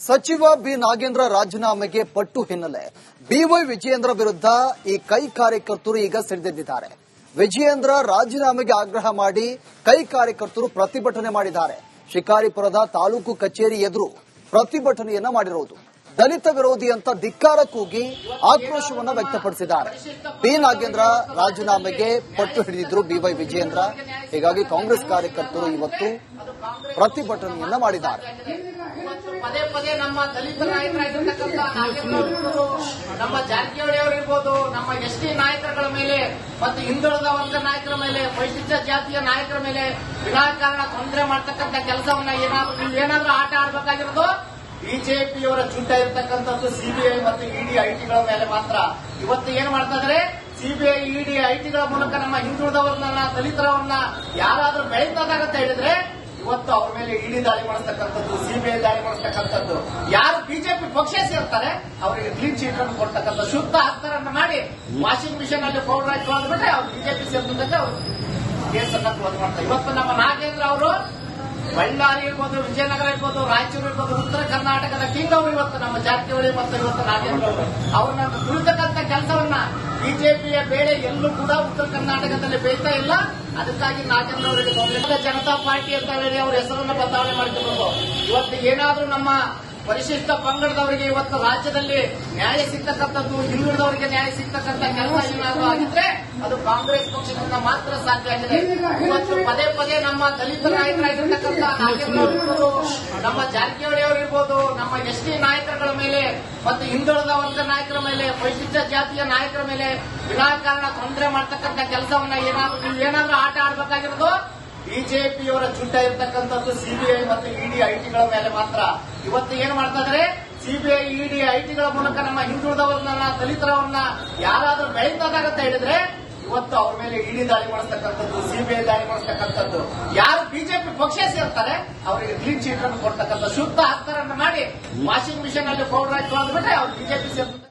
ಸಚಿವ ಬಿ ನಾಗೇಂದ್ರ ರಾಜೀನಾಮೆಗೆ ಪಟ್ಟು ಹಿನ್ನೆಲೆ ಬಿವೈ ವಿಜಯೇಂದ್ರ ವಿರುದ್ಧ ಈ ಕೈ ಕಾರ್ಯಕರ್ತರು ಈಗ ಸಿಡಿದೆದ್ದಿದ್ದಾರೆ. ವಿಜಯೇಂದ್ರ ರಾಜೀನಾಮೆಗೆ ಆಗ್ರಹ ಮಾಡಿ ಕೈ ಕಾರ್ಯಕರ್ತರು ಪ್ರತಿಭಟನೆ ಮಾಡಿದ್ದಾರೆ. ಶಿಕಾರಿಪುರದ ತಾಲೂಕು ಕಚೇರಿ ಎದುರು ಪ್ರತಿಭಟನೆಯನ್ನ ಮಾಡಿರುವುದು. ದಲಿತ ವಿರೋಧಿ ಅಂತ ಧಿಕ್ಕಾರ ಕೂಗಿ ಆಕ್ರೋಶವನ್ನ ವ್ಯಕ್ತಪಡಿಸಿದ್ದಾರೆ. ಬಿ ನಾಗೇಂದ್ರ ರಾಜೀನಾಮೆಗೆ ಪಟ್ಟು ಹಿಡಿದಿದ್ರು ಬಿವೈ ವಿಜಯೇಂದ್ರ. ಹೀಗಾಗಿ ಕಾಂಗ್ರೆಸ್ ಕಾರ್ಯಕರ್ತರು ಇವತ್ತು ಪ್ರತಿಭಟನೆಯನ್ನ ಮಾಡಿದ್ದಾರೆ. ಪದೇ ಪದೇ ನಮ್ಮ ದಲಿತ ನಾಯಕರಾಗಿರ್ತಕ್ಕಂಥ ನಾಗೇಂದ್ರ ನಮ್ಮ ಜಾರಕಿಹೊಳಿ ಅವರಿರ್ಬೋದು, ನಮ್ಮ ಎಸ್ಟಿ ನಾಯಕರುಗಳ ಮೇಲೆ ಮತ್ತು ಹಿಂದುಳಿದ ವರ್ಗ ನಾಯಕರ ಮೇಲೆ, ಪರಿಶಿಷ್ಟ ಜಾತಿಯ ನಾಯಕರ ಮೇಲೆ ವಿನಾಕಾರಣ ತೊಂದರೆ ಮಾಡ್ತಕ್ಕಂಥ ಕೆಲಸವನ್ನ ಏನಾದ್ರೂ ಆಟ ಆಡಬೇಕಾಗಿರೋದು ಬಿಜೆಪಿಯವರ ಜುಟ್ಟ ಇರತಕ್ಕಂಥದ್ದು ಸಿಬಿಐ ಮತ್ತು ಇಡಿ ಐಟಿಗಳ ಮೇಲೆ ಮಾತ್ರ. ಇವತ್ತು ಏನ್ ಮಾಡ್ತಾ ಇದ್ರೆ, ಸಿಬಿಐ ಇಡಿ ಐಟಿಗಳ ಮೂಲಕ ನಮ್ಮ ಹಿಂದುಳಿದವರನ್ನ ದಲಿತರವನ್ನ ಯಾರಾದ್ರೂ ಬೆಳೀತದಾಗಂತ ಹೇಳಿದ್ರೆ ಇವತ್ತು ಅವ್ರ ಮೇಲೆ ಇಡಿ ದಾಳಿ ಮಾಡಿಸ್ತಕ್ಕಂಥದ್ದು, ಸಿಬಿಐ ದಾಳಿ ಮಾಡಿಸ್ತಕ್ಕಂಥದ್ದು. ಯಾರು ಬಿಜೆಪಿ ಪಕ್ಷ ಸೇರ್ತಾರೆ ಅವರಿಗೆ ಕ್ಲೀನ್ ಚೀಟ್ ಅನ್ನು ಕೊಡ್ತಕ್ಕಂಥ ಶುದ್ಧ ಹಸ್ತರನ್ನ ಮಾಡಿ ವಾಷಿಂಗ್ ಮಿಷಿನ್ ಅಲ್ಲಿ ಪೌಡರ್ ಹಾಕಿ ಹೋಗ್ಬಿಟ್ರೆ ಅವ್ರು ಬಿಜೆಪಿ ಸೇರ್ತಕ್ಕಂಥ ಅವರು ಕೇಸನ್ನ ಕ್ಲೋಸ್ ಮಾಡ್ತಾರೆ. ಇವತ್ತು ನಮ್ಮ ನಾಗೇಂದ್ರ ಅವರು ಬಳ್ಳಾರಿ ಇರ್ಬೋದು, ವಿಜಯನಗರ ಇರ್ಬೋದು, ರಾಯಚೂರು ಇರ್ಬೋದು, ಉತ್ತರ ಕರ್ನಾಟಕದ ಕಿಂಗ್ ಅವರು ಇವತ್ತು ನಮ್ಮ ಜಾರಕಿಹೊಳಿ ಮತ್ತು ಇವತ್ತು ನಾಗೇಂದ್ರ ಅವರು ಅವ್ರನ್ನ ತುಳಿತಕ್ಕಂಥ ಕೆಲಸವನ್ನ ಬಿಜೆಪಿಯ ಬೇಳೆ ಎಲ್ಲೂ ಕೂಡ ಉತ್ತರ ಕರ್ನಾಟಕದಲ್ಲಿ ಬೇಯ್ತಾ ಇಲ್ಲ. ಅದಕ್ಕಾಗಿ ನಾಗೇಂದ್ರ ಅವರಿಗೆ ಜನತಾ ಪಾರ್ಟಿ ಅಂತ ಹೇಳಿ ಅವರ ಹೆಸರನ್ನು ಬದಲಾವಣೆ ಮಾಡಿಕೊಂಡು ಇವತ್ತು ಏನಾದ್ರೂ ನಮ್ಮ ಪರಿಶಿಷ್ಟ ಪಂಗಡದವರಿಗೆ ಇವತ್ತು ರಾಜ್ಯದಲ್ಲಿ ನ್ಯಾಯ ಸಿಗ್ತಕ್ಕಂಥದ್ದು, ಹಿಂದುಳಿದವರಿಗೆ ನ್ಯಾಯ ಸಿಗ್ತಕ್ಕಂಥ ಕೆಲಸ ಏನಾದರೂ ಆಗಿದ್ರೆ ಅದು ಕಾಂಗ್ರೆಸ್ ಪಕ್ಷದಿಂದ ಮಾತ್ರ ಸಾಧ್ಯ ಆಗಿದೆ. ಇವತ್ತು ಪದೇ ಪದೇ ನಮ್ಮ ದಲಿತ ನಾಯಕರಾಗಿರ್ತಕ್ಕಂಥ ನಾಗೇಂದ್ರ ಅವರು ನಮ್ಮ ಜಾರಕಿಹೊಳಿ ಅವರಿರ್ಬೋದು, ನಮ್ಮ ಎಸ್ಟಿ ನಾಯಕರುಗಳ ಮೇಲೆ ಮತ್ತು ಹಿಂದುಳಿದ ವರ್ಗ ನಾಯಕರ ಮೇಲೆ, ಪರಿಶಿಷ್ಟ ಜಾತಿಯ ನಾಯಕರ ಮೇಲೆ ವಿನಾಕಾರಣ ತೊಂದರೆ ಮಾಡ್ತಕ್ಕಂಥ ಕೆಲಸವನ್ನ ಏನಾದ್ರೂ ಆಟ ಆಡಬೇಕಾಗಿರೋದು ಬಿಜೆಪಿಯವರ ಜುಟ್ಟ ಇರತಕ್ಕಂಥದ್ದು ಸಿಬಿಐ ಮತ್ತು ಇಡಿ ಐಟಿಗಳ ಮೇಲೆ ಮಾತ್ರ. ಇವತ್ತು ಏನ್ ಮಾಡ್ತಾ ಇದ್ರೆ, ಸಿಬಿಐ ಇಡಿ ಐಟಿಗಳ ಮೂಲಕ ನಮ್ಮ ಹಿಂದುಳಿದವರನ್ನ ದಲಿತರವನ್ನ ಯಾರಾದ್ರೂ ಬೆಳೀತದಾಗಂತ ಹೇಳಿದ್ರೆ ಇವತ್ತು ಅವ್ರ ಮೇಲೆ ಇಡಿ ದಾಳಿ ಮಾಡಿಸ್ತಕ್ಕಂಥದ್ದು, ಸಿಬಿಐ ದಾಳಿ ಮಾಡಿಸ್ತಕ್ಕಂಥದ್ದು. ಯಾರು ಬಿಜೆಪಿ ಪಕ್ಷ ಸೇರ್ತಾರೆ ಅವರಿಗೆ ಕ್ಲೀನ್ ಚೀಟ್ ಅನ್ನು ಕೊಡ್ತಕ್ಕಂಥ ಶುದ್ಧ ಹಸ್ತರನ್ನ ಮಾಡಿ ವಾಷಿಂಗ್ ಮಿಷಿನ್ ಅಲ್ಲಿ ಪೌಡರ್ ಹಾಕಿ ಹೋಗ್ಬಿಟ್ರೆ ಅವ್ರು ಬಿಜೆಪಿ ಸೇರ್ತಾರೆ.